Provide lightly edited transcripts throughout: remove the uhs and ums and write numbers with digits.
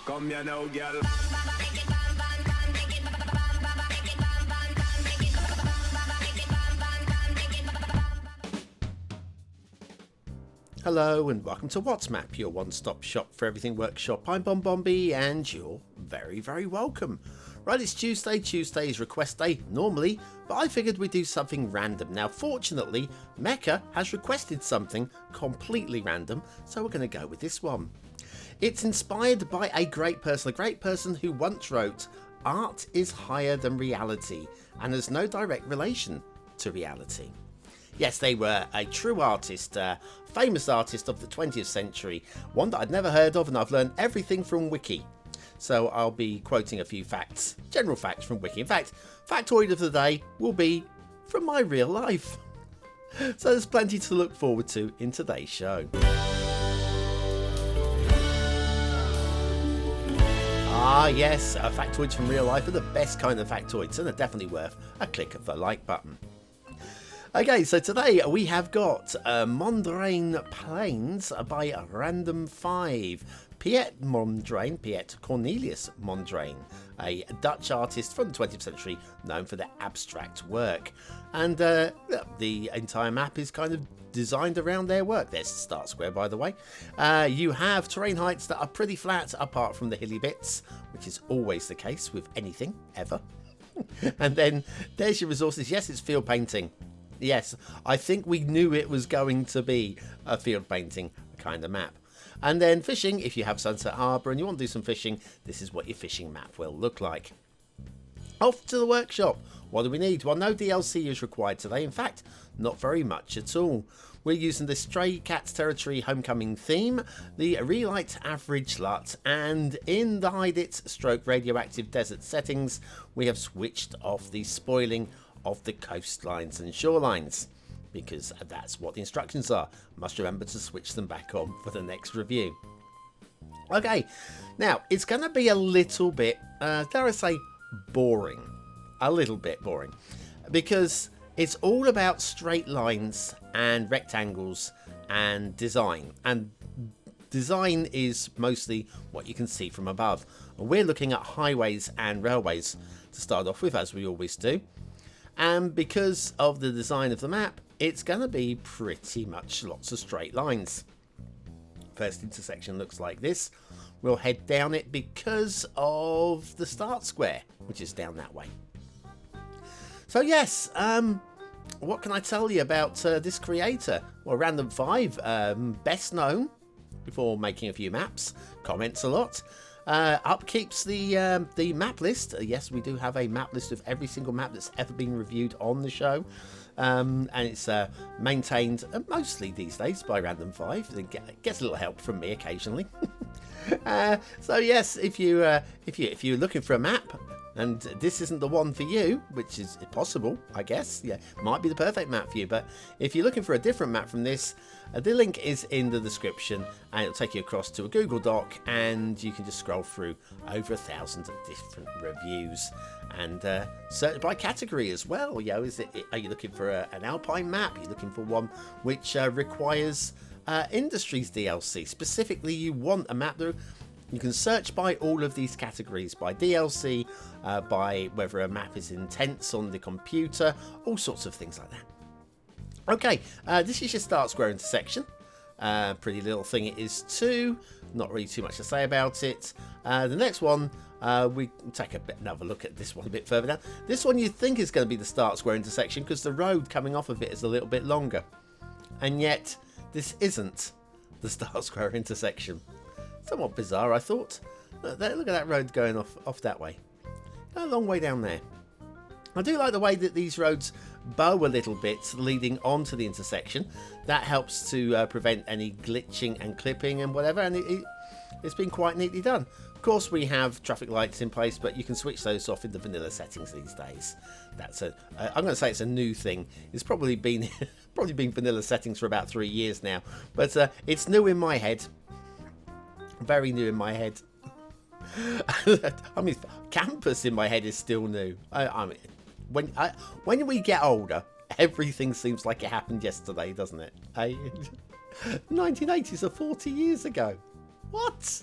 Come here now, girl. Hello and welcome to What's Map, your one-stop shop for everything workshop. I'm BonBonB and you're very, very welcome. Right, it's Tuesday. Tuesday is request day normally, but I figured we'd do something random. Now, fortunately, Mecca has requested something completely random, so we're going to go with this one. It's inspired by a great person who once wrote, "Art is higher than reality and has no direct relation to reality." Yes, they were a true artist, famous artist of the 20th century, one that I'd never heard of, and I've learned everything from Wiki. So I'll be quoting a few facts, general facts from Wiki. In fact, factoid of the day will be from my real life. So there's plenty to look forward to in today's show. Ah yes, factoids from real life are the best kind of factoids and are definitely worth a click of the like button. Okay, so today we have got Mondrain Plains by Random 5. Piet Cornelius Mondrain, a Dutch artist from the 20th century known for their abstract work. And the entire map is kind of designed around their work. There's the start square, by the way. You have terrain heights that are pretty flat apart from the hilly bits, which is always the case with anything, ever. And then there's your resources. Yes, it's field painting. Yes, I think we knew it was going to be a field painting kind of map. And then fishing, if you have Sunset Harbour and you want to do some fishing, this is what your fishing map will look like. Off to the workshop. What do we need? Well, no DLC is required today. In fact, not very much at all. We're using the Stray Cats Territory Homecoming theme, the Relight Average LUT, and in the Hide It / Radioactive Desert settings, we have switched off the spoiling of the coastlines and shorelines, because that's what the instructions are. Must remember to switch them back on for the next review. Okay, now it's going to be a little bit, dare I say, boring. A little bit boring, because it's all about straight lines and rectangles and design. And design is mostly what you can see from above. And we're looking at highways and railways to start off with, as we always do. And because of the design of the map, it's going to be pretty much lots of straight lines. First intersection looks like this. We'll head down it because of the start square, which is down that way. So yes, what can I tell you about this creator? Well, Random 5, best known for making a few maps, comments a lot. Upkeeps the map list. Yes, we do have a map list of every single map that's ever been reviewed on the show, and it's maintained mostly these days by Random 5. It gets a little help from me occasionally. So yes, if you're looking for a map and this isn't the one for you, which is possible, I guess, yeah, might be the perfect map for you. But if you're looking for a different map from this, the link is in the description, and it'll take you across to a Google Doc, and you can just scroll through over 1,000 of different reviews and search by category as well. You know, are you looking for an Alpine map? Are you looking for one which requires Industries DLC? Specifically, you want a map that you can search by all of these categories, by DLC, by whether a map is intense on the computer, all sorts of things like that. Okay, this is your start square intersection. Pretty little thing it is too. Not really too much to say about it. The next one, we take another look at this one a bit further down. This one you think is going to be the start square intersection because the road coming off of it is a little bit longer. And yet, this isn't the start square intersection. Somewhat bizarre, I thought. Look at that road going off that way. A long way down there. I do like the way that these roads bow a little bit leading onto the intersection. That helps to prevent any glitching and clipping and whatever, and it's been quite neatly done. Of course, we have traffic lights in place, but you can switch those off in the vanilla settings these days. I'm going to say it's a new thing. It's probably been vanilla settings for about 3 years now, but it's new in my head. Very new in my head. I mean, campus in my head is still new. I mean, when we get older, everything seems like it happened yesterday, doesn't it? 1980s are 40 years ago. What?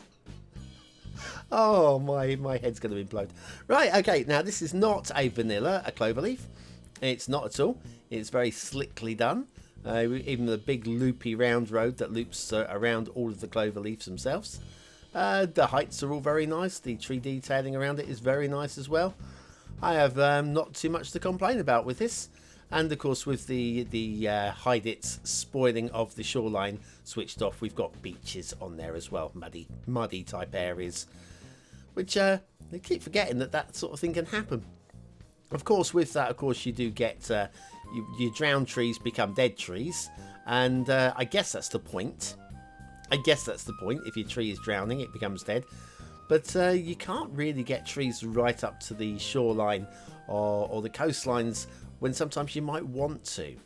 Oh, my head's going to implode. Right, okay, now this is not a cloverleaf. It's not at all. It's very slickly done. Even the big loopy round road that loops around all of the clover leaves themselves. The heights are all very nice. The tree detailing around it is very nice as well. I have not too much to complain about with this. And of course, with the hide it's spoiling of the shoreline switched off, we've got beaches on there as well, muddy type areas, which they keep forgetting that sort of thing can happen. Of course, with that, of course, you do get your drowned trees become dead trees, and I guess that's the point. If your tree is drowning, it becomes dead. But you can't really get trees right up to the shoreline or the coastlines when sometimes you might want to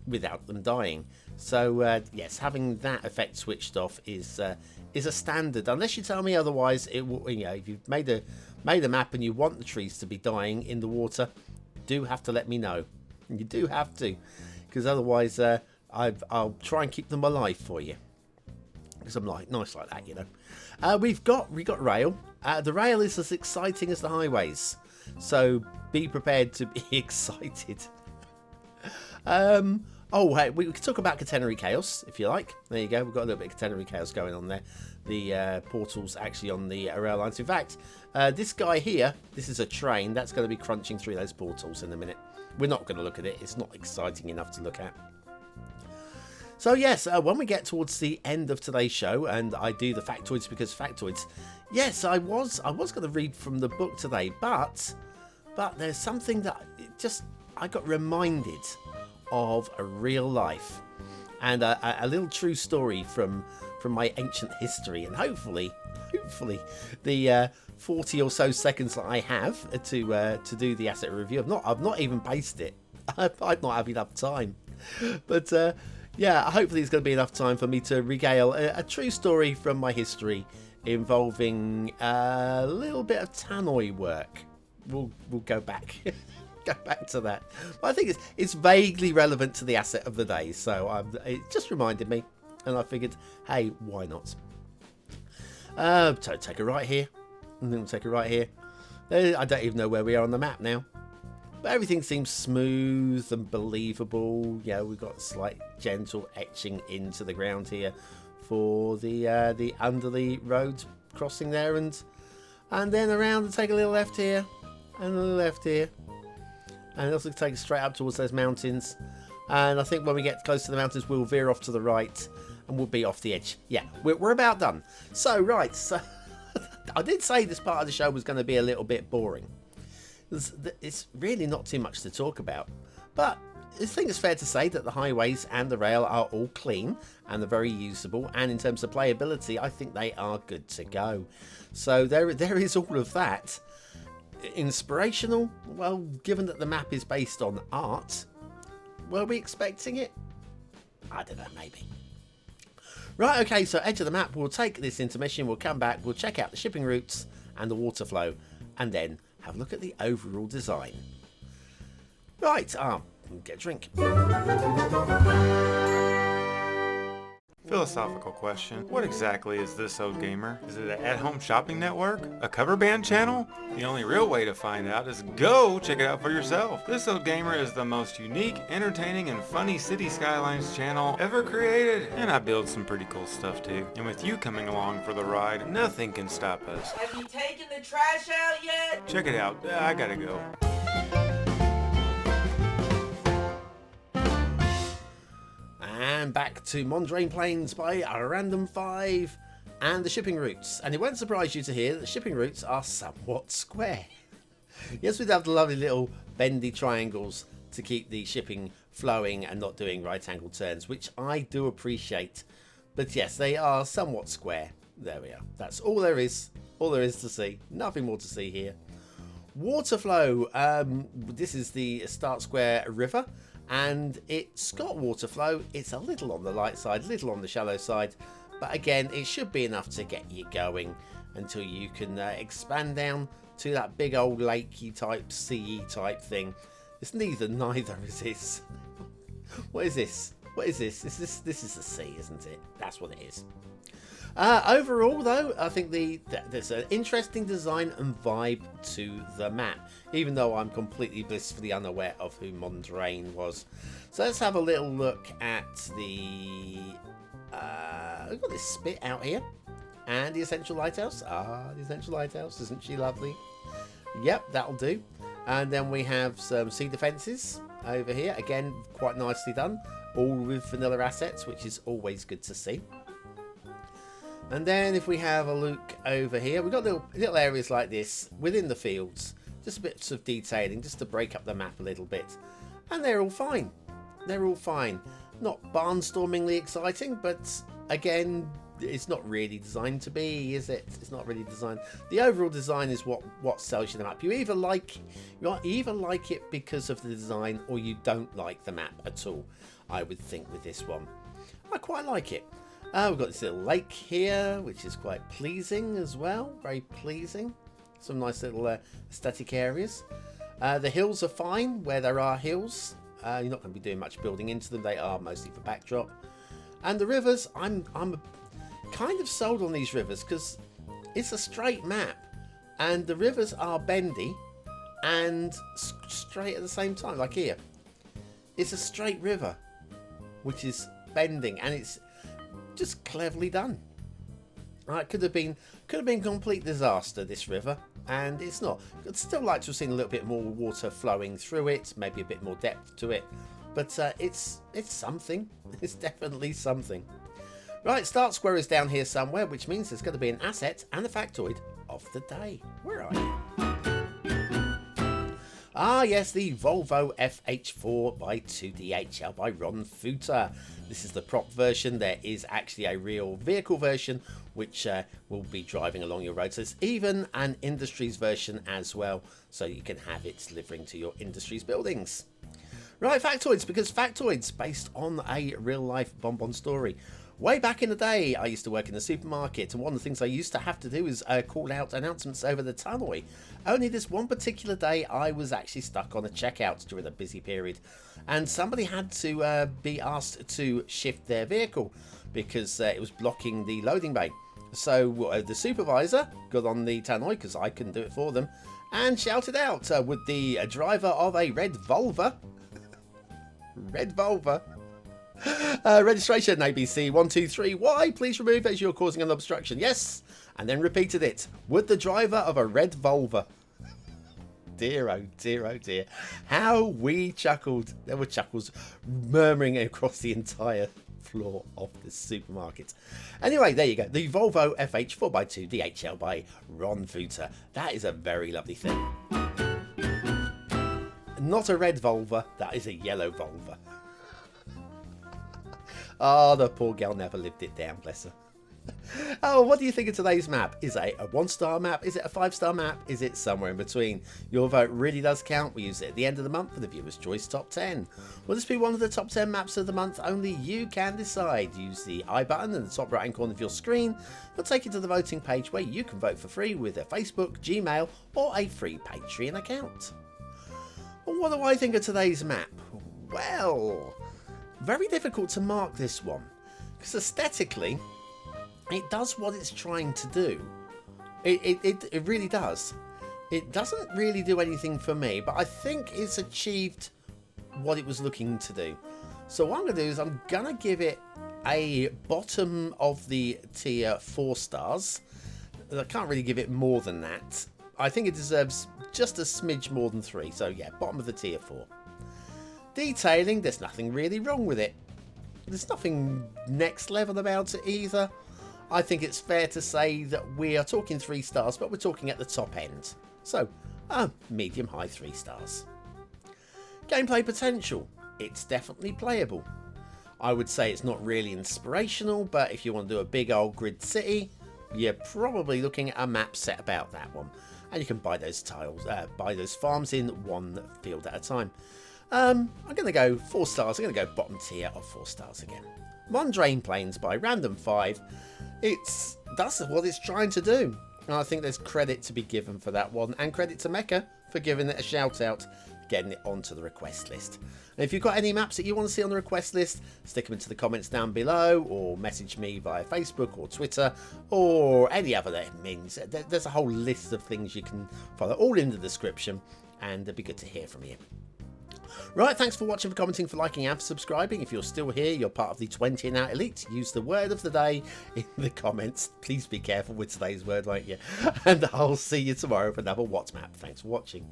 without them dying. So yes, having that effect switched off is a standard, unless you tell me otherwise. It will, if you've made a map and you want the trees to be dying in the water, do have to let me know. You do have to, because otherwise I'll try and keep them alive for you, because I'm nice like that, we've got rail. The rail is as exciting as the highways, so be prepared to be excited. Oh, hey, we could talk about catenary chaos if you like. There you go. We've got a little bit of catenary chaos going on there. The portals actually on the rail lines. In fact, this guy here, this is a train that's going to be crunching through those portals in a minute. We're not going to look at it. It's not exciting enough to look at. So yes, when we get towards the end of today's show, and I do the factoids because factoids, yes, I was going to read from the book today, but there's something that I got reminded of a real life, and a little true story from my ancient history, and hopefully the 40 or so seconds that I have to do the asset review. I've not even paced it. I'd not have enough time, but yeah, hopefully it's going to be enough time for me to regale a true story from my history involving a little bit of tannoy work. We'll go back. Go back to that. But I think it's vaguely relevant to the asset of the day, so it just reminded me, and I figured, hey, why not? So take a right here, and then we'll take a right here. I don't even know where we are on the map now, but everything seems smooth and believable. Yeah, we've got slight gentle etching into the ground here for the under the road crossing there, and then around and take a little left here, and a little left here. And it also takes straight up towards those mountains. And I think when we get close to the mountains, we'll veer off to the right and we'll be off the edge. Yeah, we're about done. So, right. So I did say this part of the show was going to be a little bit boring. It's really not too much to talk about. But I think it's fair to say that the highways and the rail are all clean and they're very usable. And in terms of playability, I think they are good to go. So there is all of that. Inspirational? Well, given that the map is based on art, were we expecting it? I don't know, maybe. Right, okay, so edge of the map, we'll take this intermission, we'll come back, we'll check out the shipping routes and the water flow, and then have a look at the overall design. Right, get a drink. Philosophical question. What exactly is This Old Gamer? Is it an at-home shopping network? A cover band channel? The only real way to find out is go check it out for yourself. This Old Gamer is the most unique, entertaining, and funny Cities Skylines channel ever created. And I build some pretty cool stuff too. And with you coming along for the ride, nothing can stop us. Have you taken the trash out yet? Check it out. I gotta go. And back to Mondrain Plains by a Random 5 and the shipping routes. And it won't surprise you to hear that the shipping routes are somewhat square. Yes, we'd have the lovely little bendy triangles to keep the shipping flowing and not doing right angle turns, which I do appreciate. But yes, they are somewhat square. There we are. That's all there is. All there is to see. Nothing more to see here. Water flow. This is the Start Square River. And it's got water flow. It's a little on the light side, a little on the shallow side, but again, it should be enough to get you going until you can expand down to that big old lakey type, sea type thing. It's neither is this. What is this? What is this? This is the sea, isn't it? That's what it is. Overall, though, I think there's an interesting design and vibe to the map, even though I'm completely blissfully unaware of who Mondrain was. So let's have a little look at the... we've got this spit out here. And the Essential Lighthouse. The Essential Lighthouse. Isn't she lovely? Yep, that'll do. And then we have some sea defences over here. Again, quite nicely done. All with vanilla assets, which is always good to see. And then if we have a look over here, we've got little areas like this within the fields. Just bits of detailing, just to break up the map a little bit. And they're all fine. They're all fine. Not barnstormingly exciting, but again, it's not really designed to be, is it? It's not really designed. The overall design is what sells you the map. You either like it because of the design, or you don't like the map at all. I would think with this one, I quite like it. We've got this little lake here, which is quite pleasing as well. Very pleasing. Some nice little aesthetic areas. The hills are fine where there are hills. You're not going to be doing much building into them. They are mostly for backdrop. And the rivers, I'm kind of sold on these rivers because it's a straight map and the rivers are bendy and straight at the same time. Like here, it's a straight river which is bending, and it's just cleverly done. It could have been complete disaster, this river, and it's not. I'd still like to have seen a little bit more water flowing through it, maybe a bit more depth to it, but it's something. It's definitely something. Right, start square is down here somewhere, which means there's going to be an asset and a factoid of the day. Where are you? Yes, the Volvo FH 4x2 DHL by Ron Futer. This is the prop version. There is actually a real vehicle version which will be driving along your road. So it's even an Industries version as well, so you can have it delivering to your Industries buildings. Right, factoids, because factoids based on a real-life BonBon story. Way back in the day, I used to work in the supermarket, and one of the things I used to have to do is call out announcements over the tannoy. Only this one particular day, I was actually stuck on a checkout during a busy period, and somebody had to be asked to shift their vehicle because it was blocking the loading bay. So the supervisor got on the tannoy, because I couldn't do it for them, and shouted out, would the driver of a red Volvo, registration ABC 123Y, please remove as you're causing an obstruction. Yes, and then repeated it. Would the driver of a red Volvo? Dear, oh dear, oh dear. How we chuckled. There were chuckles murmuring across the entire floor of the supermarket. Anyway, there you go. The Volvo FH 4x2 DHL by Ron Futer. That is a very lovely thing. Not a red Volvo, that is a yellow Volvo. Oh, the poor girl never lived it down, bless her. Oh, what do you think of today's map? Is it a 1-star map? Is it a 5-star map? Is it somewhere in between? Your vote really does count. We use it at the end of the month for the Viewer's Choice Top 10. Will this be one of the top 10 maps of the month? Only you can decide. Use the I button in the top right hand corner of your screen. It'll take you to the voting page where you can vote for free with a Facebook, Gmail, or a free Patreon account. Well, what do I think of today's map? Well, very difficult to mark this one, because aesthetically it does what it's trying to do. It really does. It doesn't really do anything for me, but I think it's achieved what it was looking to do. So what I'm going to do is I'm going to give it a bottom of the tier 4 stars. I can't really give it more than that. I think it deserves just a smidge more than 3. So yeah, bottom of the tier 4. Detailing, there's nothing really wrong with it. There's nothing next level about it either. I think it's fair to say that we are talking 3 stars, but we're talking at the top end. So, medium high 3 stars. Gameplay potential, it's definitely playable. I would say it's not really inspirational, but if you want to do a big old grid city, you're probably looking at a map set about that one. And you can buy those tiles, buy those farms in one field at a time. I'm going to go 4 stars. I'm going to go bottom tier of 4 stars again. Mondrain Plains by Random 5. That's what it's trying to do. And I think there's credit to be given for that one. And credit to Mecca for giving it a shout out. getting it onto the request list. And if you've got any maps that you want to see on the request list, stick them into the comments down below, or message me via Facebook or Twitter or any other means. There's a whole list of things you can follow, all in the description, and it'd be good to hear from you. Right, thanks for watching, for commenting, for liking and for subscribing. If you're still here, you're part of the 20 and out elite. Use the word of the day in the comments. Please be careful with today's word, won't you? And I'll see you tomorrow for another What's Map. Thanks for watching.